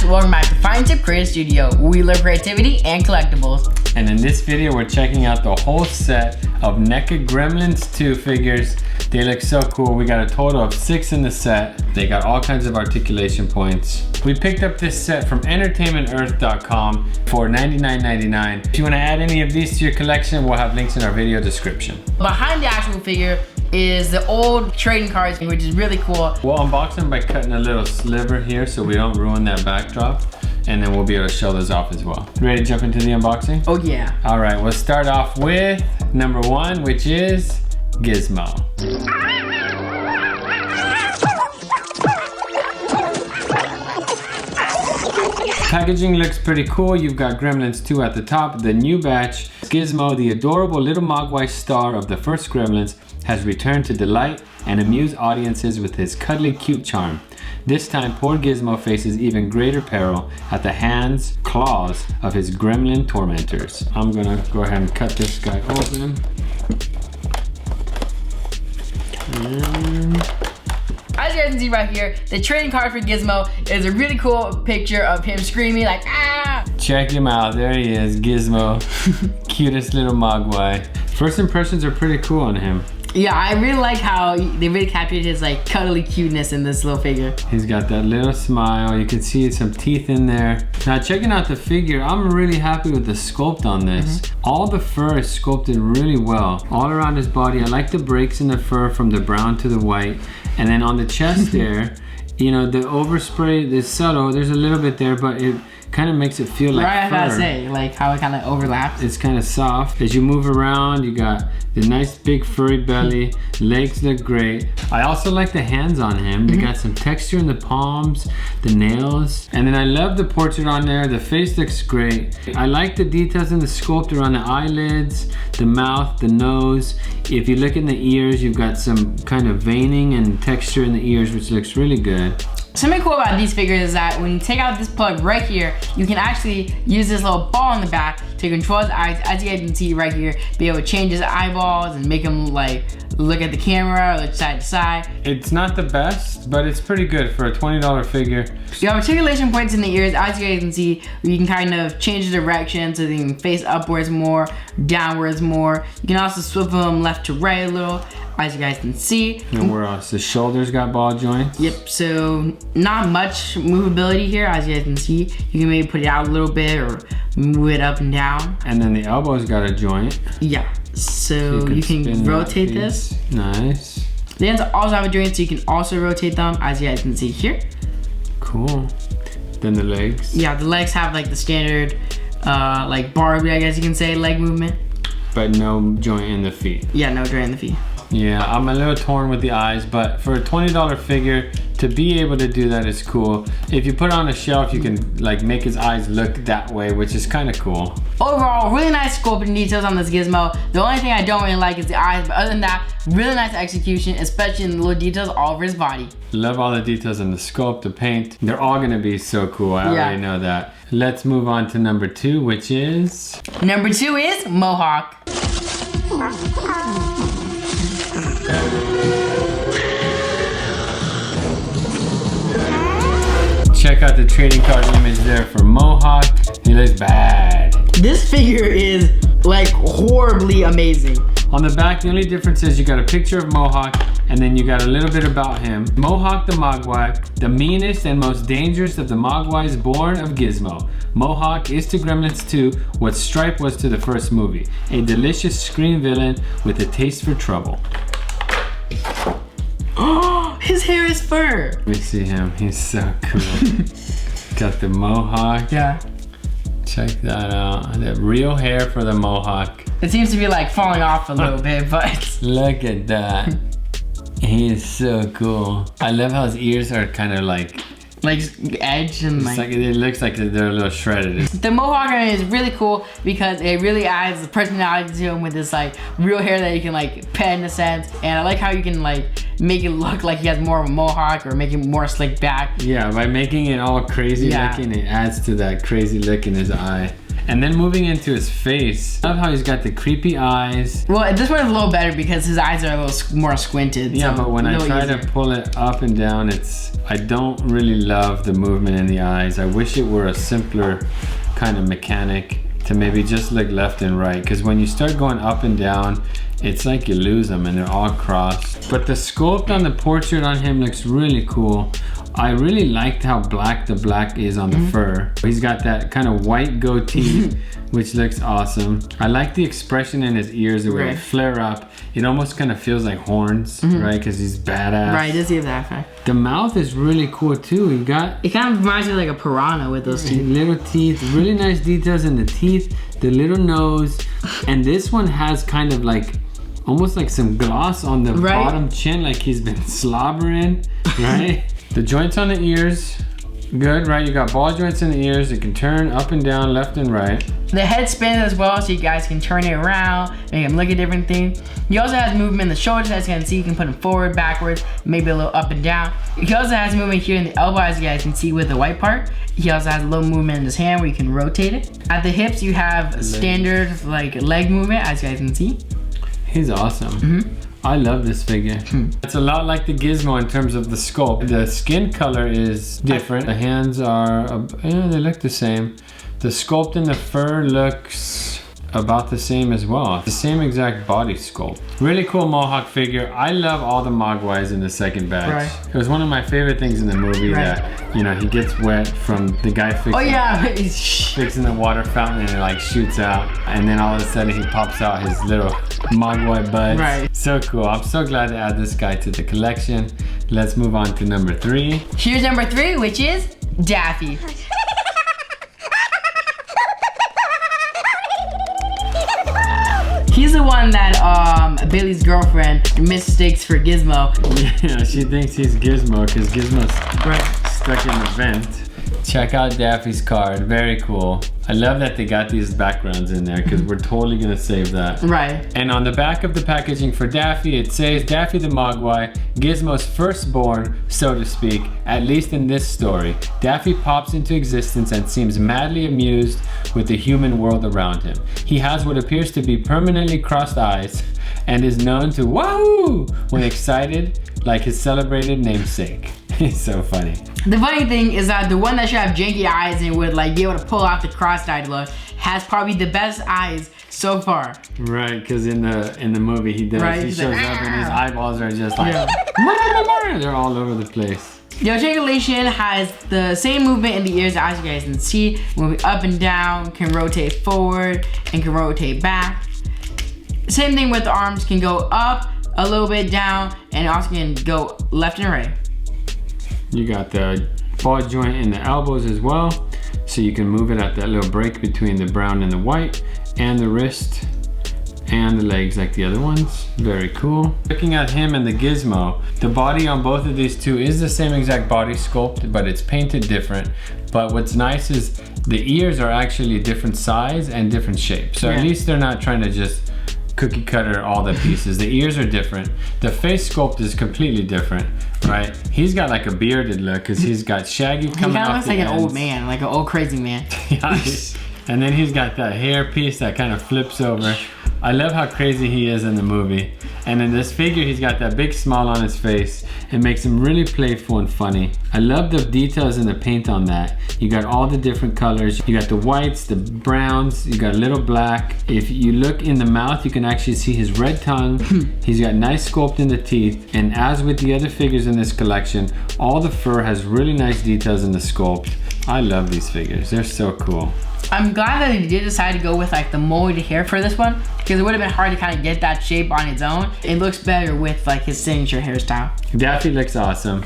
welcome back to Fine Tip Creative Studio, where we love creativity and collectibles. And in this video, we're checking out the whole set of Neca Gremlins 2 figures. They look so cool. We got a total of 6 in the set. They got all kinds of articulation points. We picked up this set from entertainmentearth.com for $99.99. If you want to add any of these to your collection, we'll have links in our video description. Behind the actual figure is the old trading cards, which is really cool. We'll unbox them by cutting a little sliver here so we don't ruin that backdrop. And then we'll be able to show those off as well. Ready to jump into the unboxing? Oh yeah. All right, we'll start off with number 1, which is Gizmo. Packaging looks pretty cool. You've got Gremlins 2 at the top, the new batch. Gizmo, the adorable little mogwai star of the first Gremlins, has returned to delight and amuse audiences with his cuddly cute charm. This time, poor Gizmo faces even greater peril at the hands, claws of his gremlin tormentors. I'm gonna go ahead and cut this guy open. As you guys can see right here, the trading card for Gizmo is a really cool picture of him screaming like, ah! Check him out, there he is, Gizmo. Cutest little mogwai. First impressions are pretty cool on him. Yeah, I really like how they really captured his like cuddly cuteness in this little figure. He's got that little smile. You can see some teeth in there. Now checking out the figure, I'm really happy with the sculpt on this. All the fur is sculpted really well. All around his body, I like the breaks in the fur from the brown to the white. And then on the chest there, you know, the overspray is subtle. There's a little bit there, but it kind of makes it feel like right, fur. I gotta say, like how it kind of overlaps. It's kind of soft. As you move around, you got the nice big furry belly. Legs look great. I also like the hands on him. They got some texture in the palms, the nails. And then I love the portrait on there. The face looks great. I like the details in the sculpt around the eyelids, the mouth, the nose. If you look in the ears, you've got some kind of veining and texture in the ears, which looks really good. Something cool about these figures is that when you take out this plug right here, you can actually use this little ball in the back to control his eyes. As you guys can see right here, be able to change his eyeballs and make him like look at the camera or look side to side. It's not the best, but it's pretty good for a $20 figure. You have articulation points in the ears. As you guys can see, you can kind of change the direction so they can face upwards more, downwards more. You can also swivel them left to right a little, as you guys can see. And where else? The shoulders got ball joints. Yep, so not much movability here. As you guys can see, you can maybe put it out a little bit or move it up and down. And then the elbows got a joint. Yeah, so you can rotate this. Nice. The hands also have a joint, so you can also rotate them, as you guys can see here. Cool. Then the legs. Yeah, the legs have like the standard, like Barbie, I guess you can say, leg movement. But no joint in the feet. Yeah, no joint in the feet. Yeah, I'm a little torn with the eyes, but for a $20 figure, to be able to do that is cool. If you put it on a shelf, you can like make his eyes look that way, which is kind of cool. Overall, really nice sculpting details on this Gizmo. The only thing I don't really like is the eyes, but other than that, really nice execution, especially in the little details all over his body. Love all the details in the sculpt, the paint. They're all gonna be so cool, I already know that. Let's move on to number 2, which is? Number 2 is Mohawk. Check out the trading card image there for Mohawk. He looks bad. This figure is like horribly amazing. On the back, the only difference is you got a picture of Mohawk and then you got a little bit about him. Mohawk the mogwai, the meanest and most dangerous of the mogwais born of Gizmo. Mohawk is to Gremlins 2 what Stripe was to the first movie. A delicious screen villain with a taste for trouble. Oh, his hair is fur. Let me see him, he's so cool. Got the Mohawk. Yeah. Check that out. The real hair for the Mohawk. It seems to be like falling off a little bit, but. Look at that. He is so cool. I love how his ears are kind of like edge and like it looks like they're a little shredded. The Mohawk is really cool because it really adds the personality to him with this like real hair that you can like pet in a sense. And I like how you can like make it look like he has more of a mohawk or make it more slick back. Yeah, by making it all crazy looking, it adds to that crazy look in his eye. And then moving into his face. I love how he's got the creepy eyes. Well, this one is a little better because his eyes are a little more squinted. Yeah, so but when I try to pull it up and down, I don't really love the movement in the eyes. I wish it were a simpler kind of mechanic to maybe just look left and right. Because when you start going up and down, it's like you lose them and they're all crossed. But the sculpt on the portrait on him looks really cool. I really liked how black the black is on the fur. He's got that kind of white goatee, which looks awesome. I like the expression in his ears, the way they flare up. It almost kind of feels like horns, right? Because he's badass. Right, it does give that effect. The mouth is really cool too. It kind of reminds me of like a piranha with those teeth. Little teeth, really nice details in the teeth, the little nose. And this one has kind of like, almost like some gloss on the bottom chin, like he's been slobbering, right? The joints on the ears, good, right? You got ball joints in the ears. It can turn up and down, left and right. The head spins as well, so you guys can turn it around, make him look at different things. He also has movement in the shoulders, as you can see. You can put him forward, backwards, maybe a little up and down. He also has movement here in the elbow, as you guys can see with the white part. He also has a little movement in his hand where you can rotate it. At the hips, you have standard like leg movement, as you guys can see. He's awesome. I love this figure. It's a lot like the Gizmo in terms of the sculpt. The skin color is different. The hands are, they look the same. The sculpt in the fur looks about the same as well. The same exact body sculpt. Really cool Mohawk figure. I love all the mogwais in the second batch. It was one of my favorite things in the movie that, you know, he gets wet from the guy fixing the water fountain and it like shoots out. And then all of a sudden he pops out his little mogwai buds. So cool. I'm so glad to add this guy to the collection. Let's move on to number 3. Here's number 3, which is Daffy. He's the one that Billy's girlfriend mistakes for Gizmo. Yeah, she thinks he's Gizmo because Gizmo's stuck in the vent. Check out Daffy's card, very cool. I love that they got these backgrounds in there because we're totally gonna save that. And on the back of the packaging for Daffy, it says Daffy the Mogwai, Gizmo's firstborn, so to speak, at least in this story. Daffy pops into existence and seems madly amused with the human world around him. He has what appears to be permanently crossed eyes and is known to wahoo when excited, like his celebrated namesake. It's so funny. The funny thing is that the one that should have janky eyes and would like be able to pull out the cross-eyed look has probably the best eyes so far. Right, because in the movie he does. He shows up and his eyeballs are just like they're all over the place. The articulation has the same movement in the ears as you guys can see, moving up and down, can rotate forward and can rotate back. Same thing with the arms, can go up a little bit down and also can go left and right. You got the ball joint in the elbows as well, so you can move it at that little break between the brown and the white, and the wrist and the legs like the other ones. Very cool. Looking at him and the Gizmo, the body on both of these two is the same exact body sculpt, but it's painted different. But what's nice is the ears are actually different size and different shape. So at least they're not trying to just cookie cutter all the pieces. The ears are different. The face sculpt is completely different, right? He's got like a bearded look because he's got shaggy coming off the ends. He kind of looks like an old man, like an old crazy man. And then he's got that hair piece that kind of flips over. I love how crazy he is in the movie. And in this figure, he's got that big smile on his face. It makes him really playful and funny. I love the details in the paint on that. You got all the different colors. You got the whites, the browns, you got a little black. If you look in the mouth, you can actually see his red tongue. He's got nice sculpt in the teeth. And as with the other figures in this collection, all the fur has really nice details in the sculpt. I love these figures. They're so cool. I'm glad that he did decide to go with like the molded hair for this one, because it would have been hard to kind of get that shape on its own. It looks better with like his signature hairstyle. Daffy looks awesome.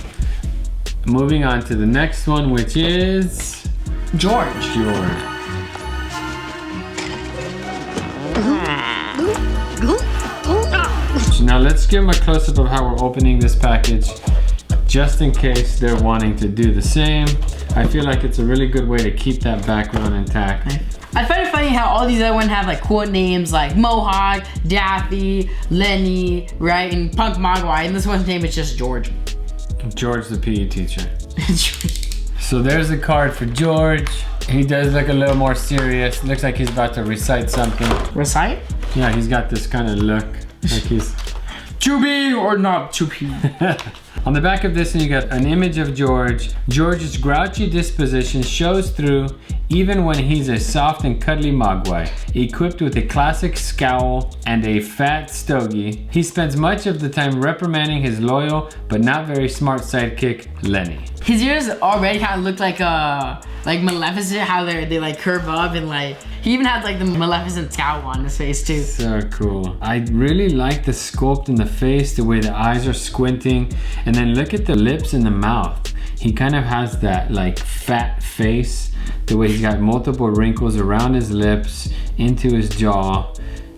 Moving on to the next one, which is George. Now let's give him a close-up of how we're opening this package, just in case they're wanting to do the same. I feel like it's a really good way to keep that background intact. I find it funny how all these other ones have like cool names like Mohawk, Daffy, Lenny, right? And Punk Mogwai, and this one's name is just George. George the PE teacher. So there's the card for George. He does look a little more serious. Looks like he's about to recite something. Recite? Yeah, he's got this kind of look. Like he's... Chubby or not chubby? On the back of this one, you got an image of George. George's grouchy disposition shows through even when he's a soft and cuddly mogwai, equipped with a classic scowl and a fat stogie. He spends much of the time reprimanding his loyal but not very smart sidekick, Lenny. His ears already kind of look like Maleficent, how they like curve up, and like he even has like the Maleficent scowl on his face too. So cool. I really like the sculpt in the face, the way the eyes are squinting, and then look at the lips and the mouth. He kind of has that like fat face, the way he's got multiple wrinkles around his lips, into his jaw.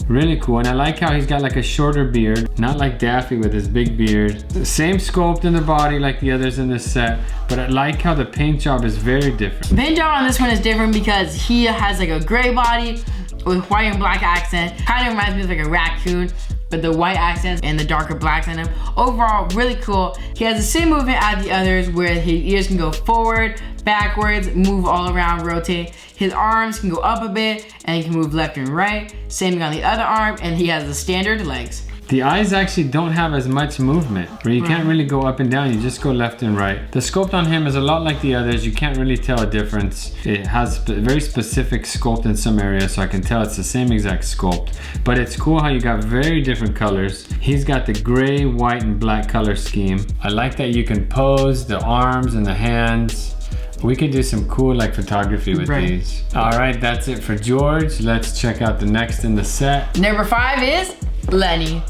Really cool. And I like how he's got like a shorter beard, not like Daffy with his big beard. The same sculpt in the body like the others in this set, but I like how the paint job is very different. The paint job on this one is different because he has like a gray body with white and black accent. Kind of reminds me of like a raccoon, but the white accents and the darker blacks in him. Overall, really cool. He has the same movement as the others where his ears can go forward, backwards, move all around, rotate. His arms can go up a bit and he can move left and right. Same thing on the other arm, and he has the standard legs. The eyes actually don't have as much movement, where you can't really go up and down, you just go left and right. The sculpt on him is a lot like the others. You can't really tell a difference. It has very specific sculpt in some areas, so I can tell it's the same exact sculpt. But it's cool how you got very different colors. He's got the gray, white, and black color scheme. I like that you can pose the arms and the hands. We could do some cool like photography with these. All right, that's it for George. Let's check out the next in the set. Number 5 is Lenny.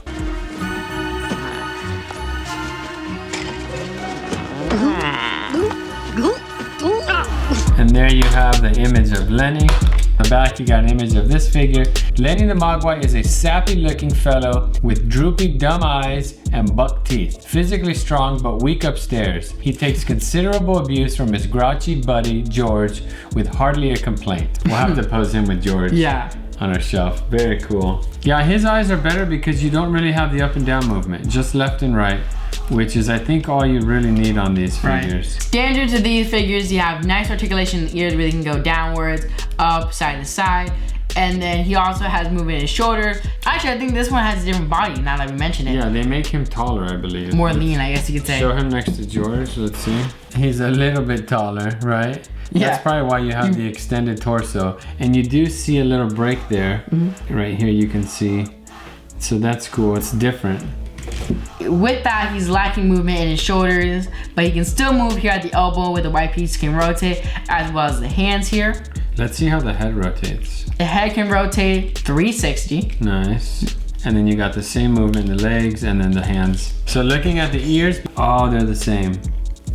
And there you have the image of Lenny. On the back you got an image of this figure. Lenny the Mogwai is a sappy looking fellow with droopy dumb eyes and buck teeth. Physically strong but weak upstairs. He takes considerable abuse from his grouchy buddy George with hardly a complaint. We'll have to pose him with George. Yeah. On our shelf. Very cool. Yeah, his eyes are better because you don't really have the up and down movement, just left and right, which is I think all you really need on these figures. Standard to these figures, you have nice articulation in the ears where they can go downwards, up, side to side. And then he also has movement in his shoulders. Actually, I think this one has a different body now that we mention it. Yeah, they make him taller, I believe. More lean, I guess you could say. Show him next to George, let's see. He's a little bit taller, right? Yeah. That's probably why you have the extended torso. And you do see a little break there. Right here you can see. So that's cool, it's different. With that, he's lacking movement in his shoulders, but he can still move here at the elbow with the white piece can rotate, as well as the hands here. Let's see how the head rotates. The head can rotate 360. Nice. And then you got the same movement in the legs and then the hands. So looking at the ears, oh, they're the same.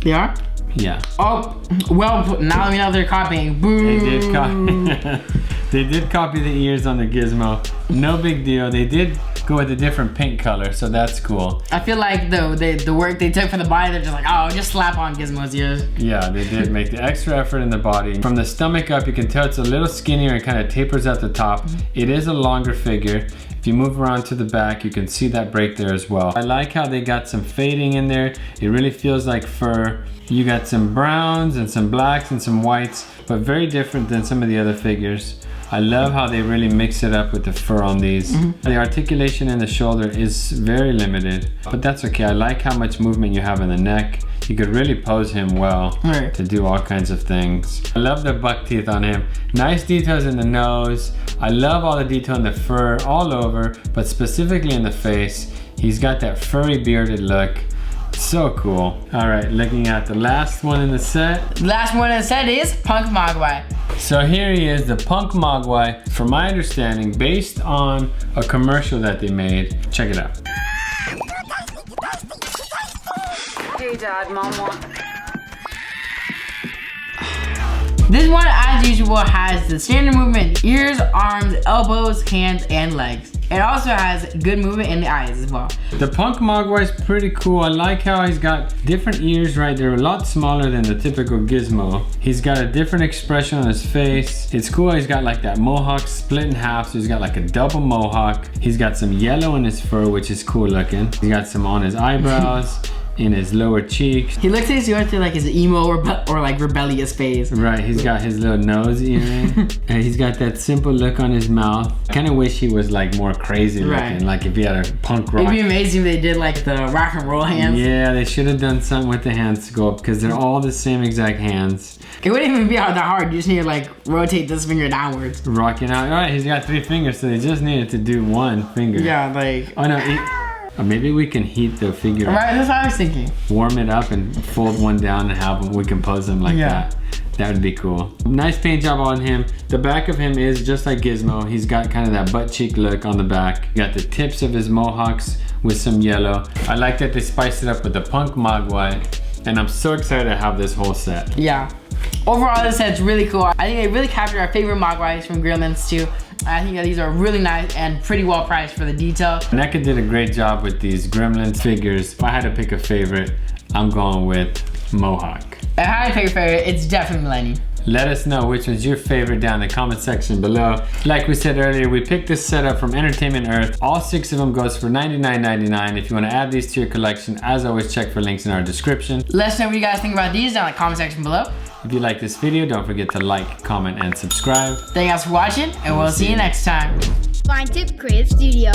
They are? Yeah. Oh, well, now let me know they're copying. Boom. They did copy. They did copy the ears on the gizmo. No big deal. They did go with a different paint color, so that's cool. I feel like the work they took for the body, they're just like, oh, just slap on Gizmo's ears. Yeah, they did make the extra effort in the body. From the stomach up, you can tell it's a little skinnier and kind of tapers at the top. It is a longer figure. If you move around to the back, you can see that break there as well. I like how they got some fading in there. It really feels like fur. You got some browns and some blacks and some whites, but very different than some of the other figures. I love how they really mix it up with the fur on these. The articulation in the shoulder is very limited, but that's okay. I like how much movement you have in the neck. You could really pose him well to do all kinds of things. I love the buck teeth on him. Nice details in the nose. I love all the detail in the fur all over, but specifically in the face. He's got that furry bearded look. So cool. All right, looking at the last one in the set. The last one in the set is Punk Mogwai. So here he is, the Punk Mogwai, from my understanding, based on a commercial that they made. Check it out. Hey Dad, Mom wants... This one, as usual, has the standard movement, ears, arms, elbows, hands, and legs. It also has good movement in the eyes as well. The Punk Mogwai is pretty cool. I like how he's got different ears, right? They're a lot smaller than the typical Gizmo. He's got a different expression on his face. It's cool, he's got like that mohawk split in half, so he's got like a double mohawk. He's got some yellow in his fur, which is cool looking. He's got some on his eyebrows. in his lower cheeks. He looks like he's going through like his emo or like rebellious phase. Right, he's got his little nose earring. And he's got that simple look on his mouth. Kind of wish he was like more crazy looking, like if he had a punk rock. It'd be amazing if they did like the rock and roll hands. Yeah, they should have done something with the hands to go up because they're all the same exact hands. It wouldn't even be that hard. You just need to like rotate this finger downwards. Rocking out. All right, he's got 3 fingers, so they just needed to do 1 finger. Yeah, like. Oh no. Or maybe we can heat the figure. Right, that's what I was thinking. Warm it up and fold one down and have them. We can pose them like that. That would be cool. Nice paint job on him. The back of him is just like Gizmo. He's got kind of that butt cheek look on the back. Got the tips of his mohawks with some yellow. I like that they spiced it up with the punk mogwai. And I'm so excited to have this whole set. Yeah. Overall, this set's really cool. I think they really captured our favorite mogwais from Gremlins too. I think that these are really nice and pretty well priced for the detail. Neca did a great job with these Gremlins figures. If I had to pick a favorite, I'm going with Mohawk. If I had to pick a favorite, it's definitely Lenny. Let us know which one's your favorite down in the comment section below. Like we said earlier, we picked this setup from Entertainment Earth. All 6 of them goes for $99.99. If you want to add these to your collection, as always, check for links in our description. Let us know what you guys think about these down in the comment section below. If you like this video, don't forget to like, comment, and subscribe. Thank you guys for watching, and we'll see you next time. Fine Tip Creative Studio.